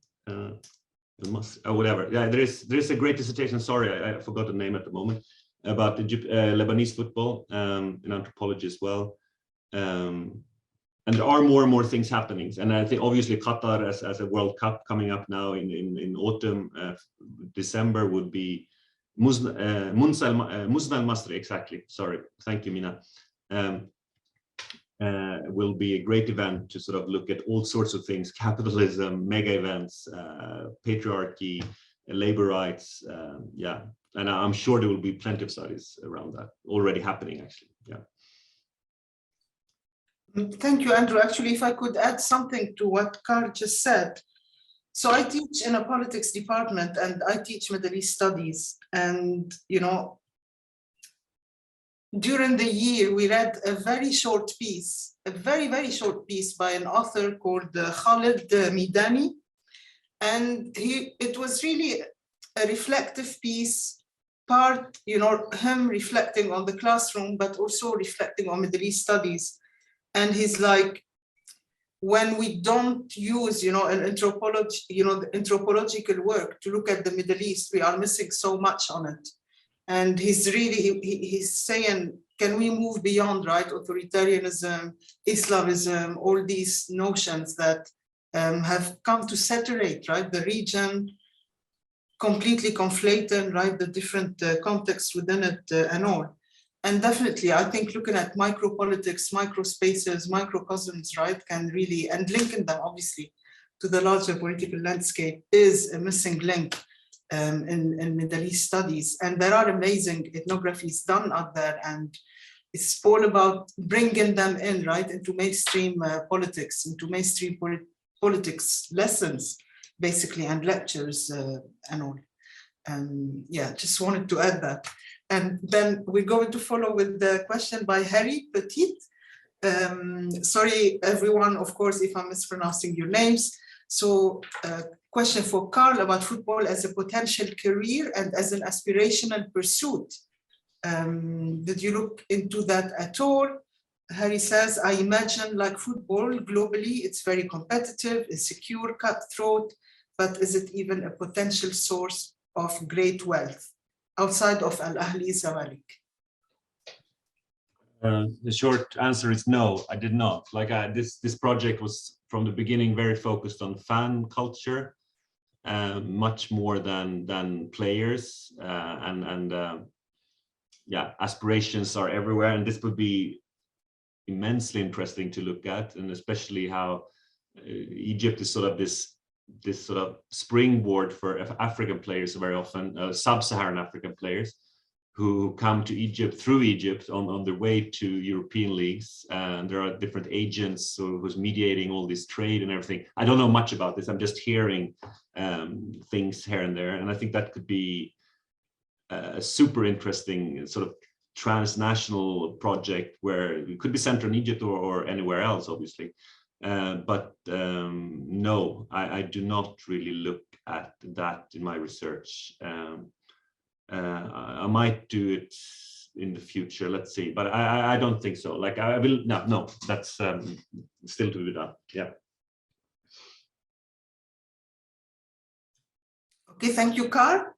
Whatever. Yeah, there is a great dissertation. Sorry, I forgot the name at the moment, about Lebanese football in anthropology as well. And there are more and more things happening. And I think obviously Qatar as a World Cup coming up now in autumn, December, would be Musna al-Masri, exactly. Sorry, thank you, Mina. Will be a great event to sort of look at all sorts of things: capitalism, mega events, patriarchy, labor rights. Yeah, and I'm sure there will be plenty of studies around that already happening, actually. Yeah. Thank you, Andrew. Actually, if I could add something to what Carl just said. So I teach in a politics department, and I teach Middle East studies. And, you know, during the year, we read a very short piece, a very, very short piece by an author called Khalid Midani. And it was really a reflective piece, part, you know, him reflecting on the classroom, but also reflecting on Middle East studies. And he's like, when we don't use, you know, an anthropology, you know, the anthropological work to look at the Middle East, we are missing so much on it. And he's really, he's saying, can we move beyond, right, authoritarianism, Islamism, all these notions that have come to saturate, right, the region, completely conflating, right, the different contexts within it and all. And definitely, I think looking at micropolitics, microspaces, microcosms, right, can really, and linking them obviously to the larger political landscape is a missing link in Middle East studies. And there are amazing ethnographies done out there, and it's all about bringing them in, right, into mainstream politics, into mainstream politics lessons, basically, and lectures and all. Yeah, just wanted to add that. And then we're going to follow with the question by Harry Petit. Sorry, everyone, of course, if I'm mispronouncing your names. So question for Carl about football as a potential career and as an aspirational pursuit. Did you look into that at all? Harry says, I imagine like football globally, it's very competitive, insecure, cutthroat, but is it even a potential source of great wealth outside of Al-Ahli Zamalek? The short answer is no, I did not. Like this project was from the beginning very focused on fan culture, much more than players, yeah, aspirations are everywhere, and this would be immensely interesting to look at, and especially how Egypt is sort of this sort of springboard for African players very often, sub-Saharan African players who come to Egypt through Egypt on their way to European leagues. And there are different agents who's mediating all this trade and everything. I don't know much about this. I'm just hearing things here and there. And I think that could be a super interesting sort of transnational project where it could be centered in Egypt or anywhere else, obviously. But no, I do not really look at that in my research. I might do it in the future, let's see, but I don't think so. Like I will, no, that's still to be done. Yeah. Okay, thank you, Carl.